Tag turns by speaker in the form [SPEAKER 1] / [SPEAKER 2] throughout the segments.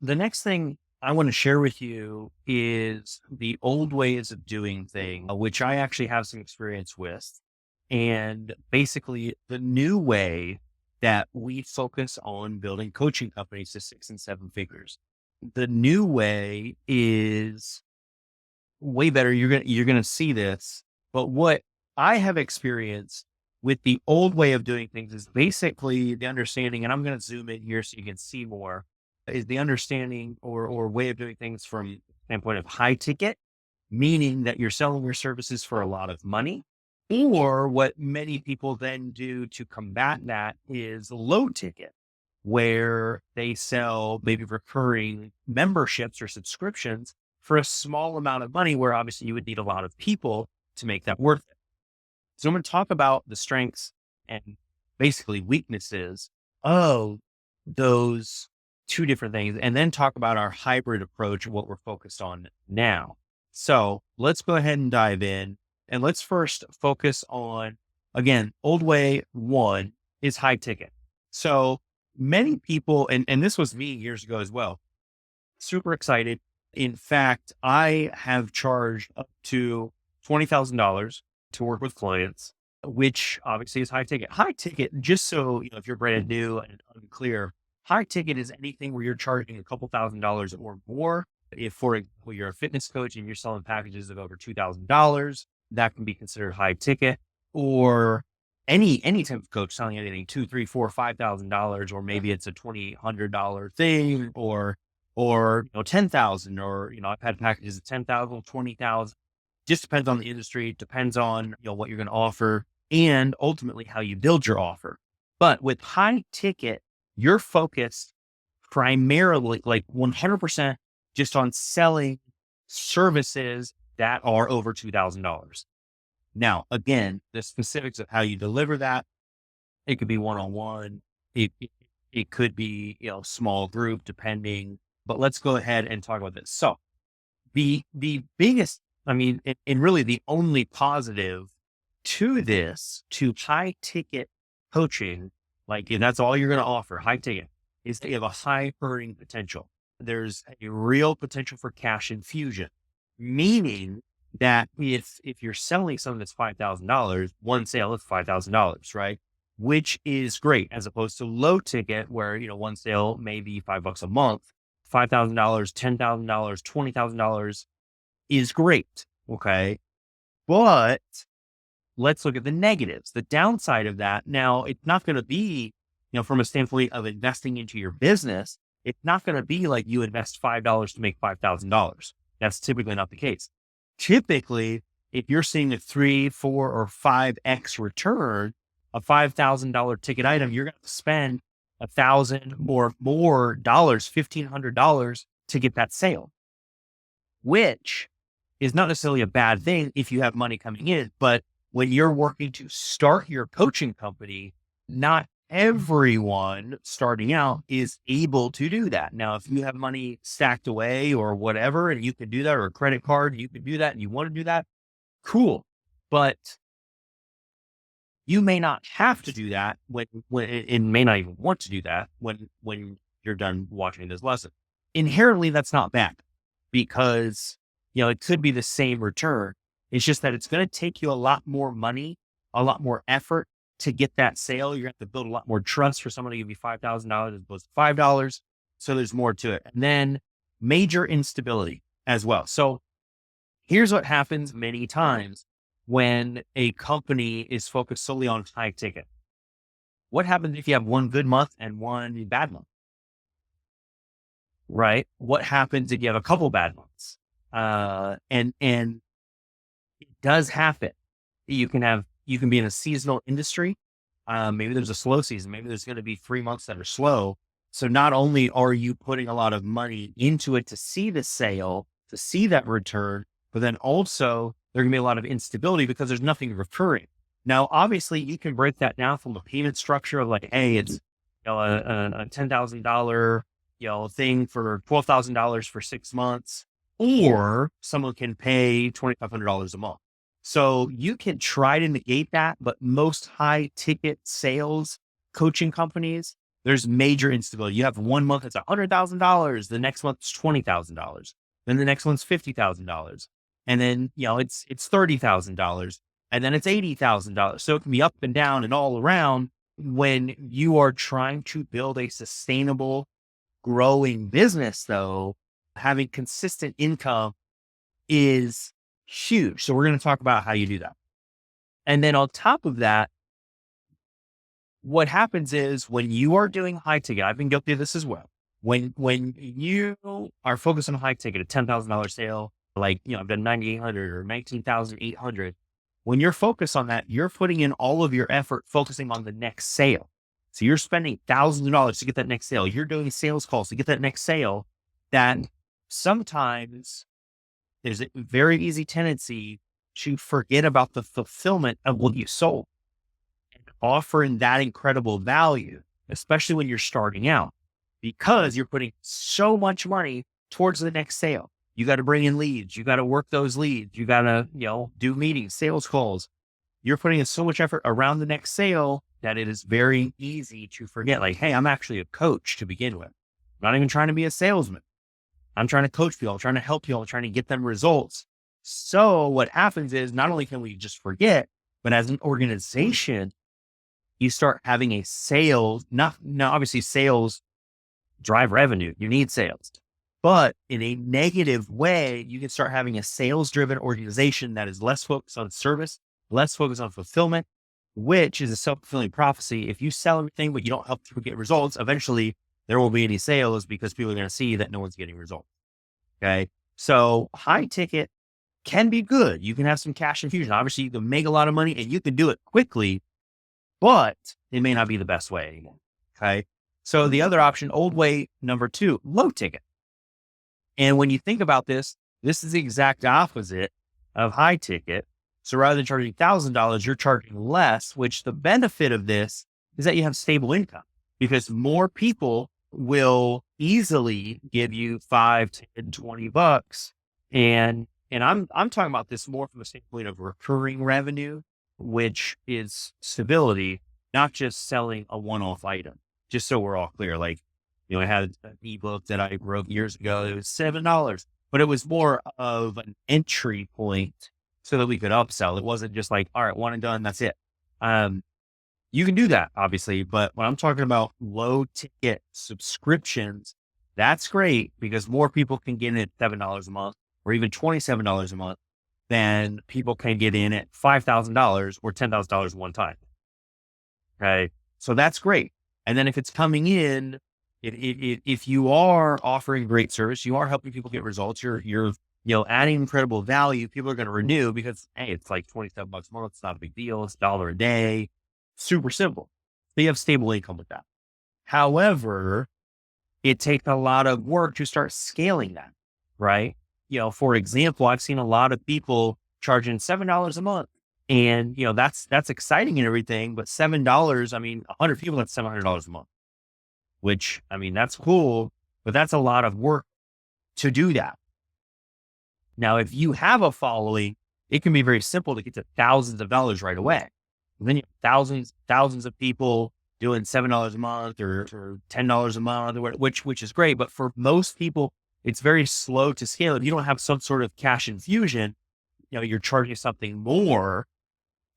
[SPEAKER 1] The next thing I want to share with you is the old ways of doing things, which I actually have some experience with. And basically, the new way that we focus on building coaching companies to 6 and 7 figures. The new way is way better. You're gonna see this, but what I have experienced with the old way of doing things is basically the understanding, and I'm gonna zoom in here so you can see more, is the understanding or way of doing things from the standpoint of high ticket, meaning that you're selling your services for a lot of money. Or what many people then do to combat that is low ticket, where they sell maybe recurring memberships or subscriptions for a small amount of money, where obviously you would need a lot of people to make that worth it. So I'm going to talk about the strengths and basically weaknesses of those two different things, and then talk about our hybrid approach, what we're focused on now. So let's go ahead and dive in. And let's first focus on, again, old way one is high ticket. So many people, and this was me years ago as well, super excited. In fact, I have charged up to $20,000 to work with clients, which obviously is high ticket. High ticket, just so you know, if you're brand new and unclear, high ticket is anything where you're charging a couple $1,000s or more. If, for example, you're a fitness coach and you're selling packages of over $2,000, that can be considered high ticket. Or any type of coach selling anything two, three, four, $5,000, or maybe it's a $2,000 thing, or 10,000, or I've had packages of 10,000, 20,000. Just depends on the industry, depends on what you're going to offer, and ultimately how you build your offer. But with high ticket, you're focused primarily, like 100%, just on selling services that are over $2,000. Now, again, the specifics of how you deliver that, it could be one-on-one. It could be, small group depending, but let's go ahead and talk about this. So the biggest, I mean, and really the only positive to this, to high ticket coaching, like if that's all you're going to offer, high ticket, is that you have a high earning potential. There's a real potential for cash infusion, meaning that if you're selling something that's $5,000, one sale is $5,000, right? Which is great, as opposed to low ticket where, one sale may be $5 a month. $5,000, $10,000, $20,000 is great. Okay. But let's look at the negatives, the downside of that. Now, it's not going to be, from a standpoint of investing into your business, it's not going to be like you invest $5 to make $5,000. That's typically not the case. Typically, if you're seeing a 3, 4, or 5x return, a $5,000 ticket item, you're going to spend $1,000 or more dollars, $1,500 to get that sale, which is not necessarily a bad thing if you have money coming in. But when you're working to start your coaching company, not everyone starting out is able to do that. Now, if you have money stacked away or whatever, and you can do that, or a credit card, you can do that, and you want to do that, cool. But you may not have to do that when it may not even want to do that when you're done watching this lesson. Inherently, that's not bad, because it could be the same return. It's just that it's going to take you a lot more money, a lot more effort to get that sale. You're going to have to build a lot more trust for someone to give you $5,000 as opposed to $5. So there's more to it. And then major instability as well. So here's what happens many times when a company is focused solely on high ticket. What happens if you have one good month and one bad month? Right? What happens if you have a couple bad months? And it does happen. You can be in a seasonal industry. Maybe there's a slow season. Maybe there's going to be 3 months that are slow. So not only are you putting a lot of money into it to see the sale, to see that return, but then also there can be a lot of instability because there's nothing recurring. Now, obviously, you can break that down from a payment structure of like, hey, it's a $10,000 thing for $12,000 for 6 months, or someone can pay $2,500 a month. So you can try to negate that, but most high ticket sales coaching companies, there's major instability. You have one month it's $100,000, the next month it's $20,000, then the next one's $50,000, and then it's $30,000, and then it's $80,000. So it can be up and down and all around. When you are trying to build a sustainable, growing business, though, having consistent income is huge. So we're going to talk about how you do that. And then on top of that, what happens is when you are doing high ticket, I've been guilty of this as well. When you are focused on high ticket, a $10,000 sale, like, I've done 9,800 or 19,800. When you're focused on that, you're putting in all of your effort focusing on the next sale. So you're spending thousands of dollars to get that next sale. You're doing sales calls to get that next sale. That sometimes there's a very easy tendency to forget about the fulfillment of what you sold and offering that incredible value, especially when you're starting out, because you're putting so much money towards the next sale. You got to bring in leads. You got to work those leads. You got to, do meetings, sales calls. You're putting in so much effort around the next sale that it is very easy to forget, like, hey, I'm actually a coach to begin with. I'm not even trying to be a salesman. I'm trying to coach people. I'm trying to help people. I'm trying to get them results. So what happens is not only can we just forget, but as an organization, you start having a sales, now obviously sales drive revenue. You need sales. But in a negative way, you can start having a sales-driven organization that is less focused on service, less focused on fulfillment, which is a self-fulfilling prophecy. If you sell everything, but you don't help people get results, eventually there won't be any sales because people are going to see that no one's getting results. Okay. So high ticket can be good. You can have some cash infusion. Obviously, you can make a lot of money and you can do it quickly, but it may not be the best way anymore. Okay. So the other option, old way number 2, low ticket. And when you think about this, this is the exact opposite of high ticket. So rather than charging $1,000, you're charging less, which the benefit of this is that you have stable income because more people will easily give you $5, $10, $20. And I'm talking about this more from a standpoint of recurring revenue, which is stability, not just selling a one-off item, just so we're all clear. Like, I had an ebook that I wrote years ago. It was $7, but it was more of an entry point so that we could upsell. It wasn't just like, all right, one and done, that's it. You can do that, obviously, but when I'm talking about low ticket subscriptions, that's great because more people can get in at $7 a month or even $27 a month than people can get in at $5,000 or $10,000 one time. Okay. So that's great. And then if it's coming in, if you are offering great service, you are helping people get results, you're adding incredible value, people are going to renew because, hey, it's like $27 a month. It's not a big deal. It's $1 a day. Super simple. So you have stable income with that. However, it takes a lot of work to start scaling that, right? For example, I've seen a lot of people charging $7 a month and, that's exciting and everything, but $7, 100 people, that's $700 a month, which, that's cool, but that's a lot of work to do that. Now, if you have a following, it can be very simple to get to thousands of dollars right away. And then you have thousands of people doing $7 a month or $10 a month, which is great. But for most people, it's very slow to scale. If you don't have some sort of cash infusion, you're charging something more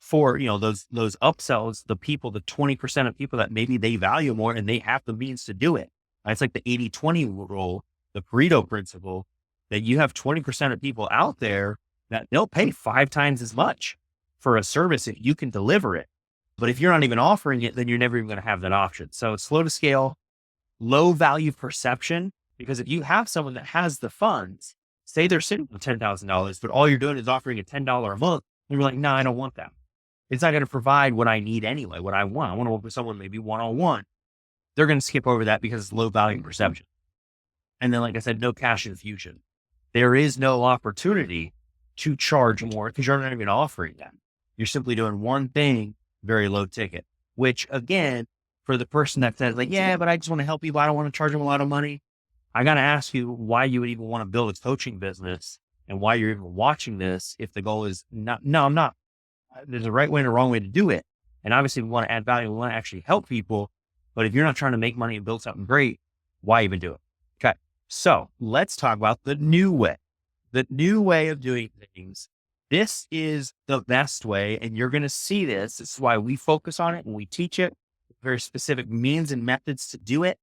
[SPEAKER 1] for, those upsells, the 20% of people that maybe they value more and they have the means to do it. It's like the 80-20 rule, the Pareto principle, that you have 20% of people out there that they'll pay 5 times as much for a service if you can deliver it. But if you're not even offering it, then you're never even going to have that option. So it's slow to scale, low value perception, because if you have someone that has the funds, say they're sitting with $10,000, but all you're doing is offering a $10 a month, and you're like, no, I don't want that. It's not going to provide what I need anyway, what I want. I want to work with someone maybe one-on-one. They're going to skip over that because it's low value perception. And then, like I said, no cash infusion. There is no opportunity to charge more because you're not even offering that. You're simply doing one thing, very low ticket, which again, for the person that says like, yeah, but I just want to help people. I don't want to charge them a lot of money. I got to ask you why you would even want to build a coaching business and why you're even watching this. If the goal is no, I'm not. There's a right way and a wrong way to do it. And obviously we want to add value. We want to actually help people. But if you're not trying to make money and build something great, why even do it? Okay. So let's talk about the new way. The new way of doing things. This is the best way, and you're going to see this. This is why we focus on it and we teach it. Very specific means and methods to do it.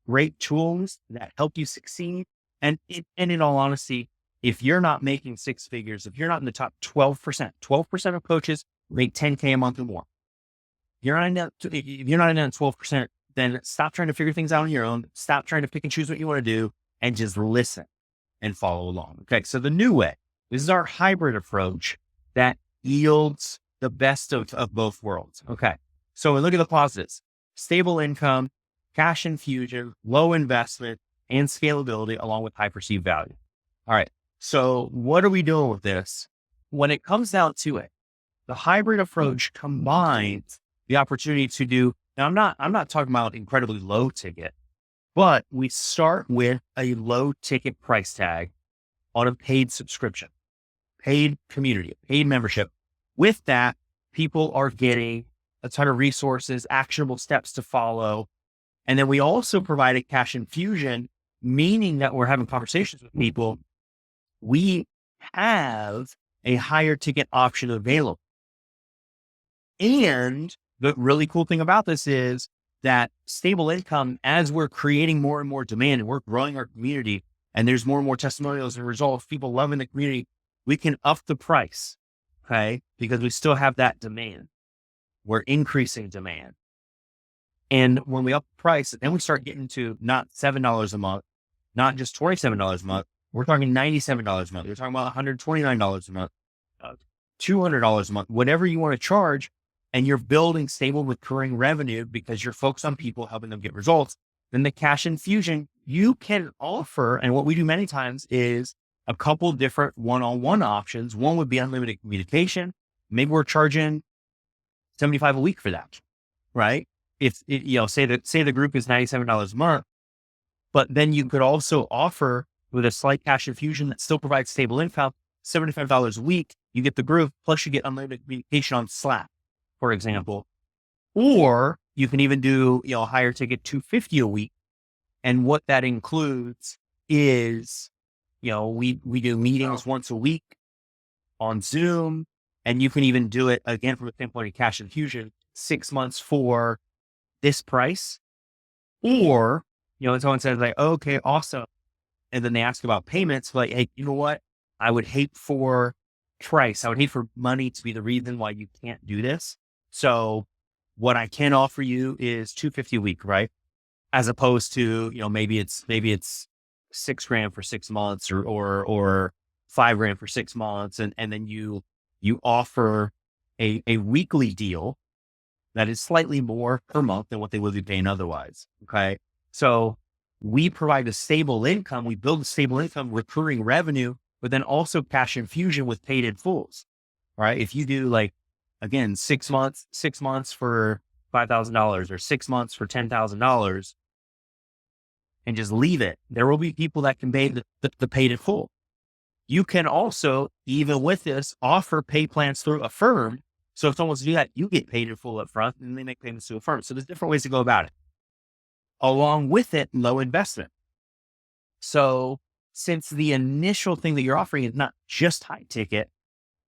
[SPEAKER 1] Great tools that help you succeed. And in all honesty, if you're not making six figures, if you're not in the top 12% of coaches make 10K a month or more. If you're not in that 12%, then stop trying to figure things out on your own. Stop trying to pick and choose what you want to do and just listen and follow along. Okay. So the new way, this is our hybrid approach that yields the best of both worlds. Okay. So we look at the positives: stable income, cash infusion, low investment, and scalability, along with high perceived value. All right. So what are we doing with this? When it comes down to it, the hybrid approach combines the opportunity to do. Now, I'm not talking about incredibly low ticket, but we start with a low ticket price tag on a paid subscription, paid community, paid membership. With that, people are getting a ton of resources, actionable steps to follow. And then we also provide a cash infusion, meaning that we're having conversations with people. We have a higher ticket option available. And the really cool thing about this is that stable income, as we're creating more and more demand and we're growing our community and there's more and more testimonials and results, people loving the community, we can up the price. Okay. Because we still have that demand. We're increasing demand. And when we up the price, then we start getting to not $7 a month, not just $27 a month. We're talking $97 a month. We're talking about $129 a month, $200 a month, whatever you want to charge. And you're building stable recurring revenue because you're focused on people, helping them get results. Then the cash infusion you can offer. And what we do many times is a couple different one-on-one options. One would be unlimited communication. Maybe we're charging $75 a week for that, right? If say the group is $97 a month, but then you could also offer with a slight cash infusion that still provides stable income, $75 a week. You get the group, plus you get unlimited communication on Slack, for example. Or you can even do, a higher ticket, $250 a week. And what that includes is, we do meetings once a week on Zoom, and you can even do it again from a standpoint of cash infusion, 6 months for this price. Or, someone says like, okay, awesome. And then they ask about payments, like, hey, you know what? I would hate for price. I would hate for money to be the reason why you can't do this. So what I can offer you is $250 a week, right? As opposed to, maybe it's $6,000 for 6 months or $5,000 for 6 months. And then you offer a weekly deal that is slightly more per month than what they would be paying otherwise. Okay. So we provide a stable income. We build a stable income, recurring revenue, but then also cash infusion with paid in fulls, right? If you do again, 6 months for $5,000 or 6 months for $10,000 and just leave it, there will be people that can pay the paid in full. You can also, even with this, offer pay plans through Affirm. So if someone wants to do that, you get paid in full up front and they make payments to Affirm. So there's different ways to go about it. Along with it, low investment. So since the initial thing that you're offering is not just high ticket,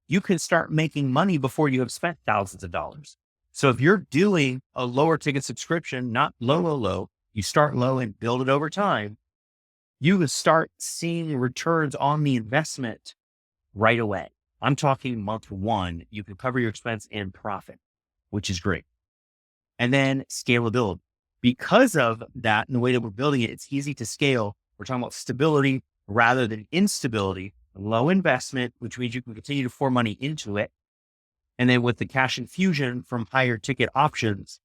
[SPEAKER 1] you can start making money before you have spent thousands of dollars. So if you're doing a lower ticket subscription, not low, you start low and build it over time, you will start seeing returns on the investment right away. I'm talking month one, you can cover your expense and profit, which is great. And then scalability. Because of that and the way that we're building it, it's easy to scale. We're talking about stability rather than instability, low investment, which means you can continue to pour money into it. And then with the cash infusion from higher ticket options,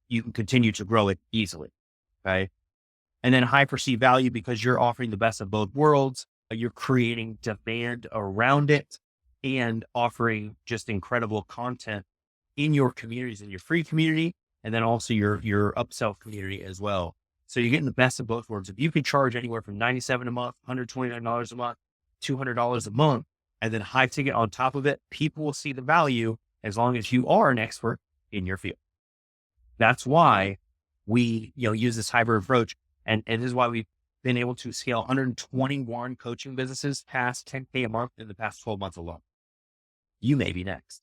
[SPEAKER 1] you can continue to grow it easily. Okay. And then high perceived value, because you're offering the best of both worlds. You're creating demand around it and offering just incredible content in your communities, in your free community, and then also your upsell community as well. So you're getting the best of both worlds. If you could charge anywhere from $97 a month, $129 a month, $200 a month, and then high ticket on top of it, people will see the value as long as you are an expert in your field. That's why we, use this hybrid approach. And this is why we've been able to scale 121 coaching businesses past 10K a month in the past 12 months alone. You may be next.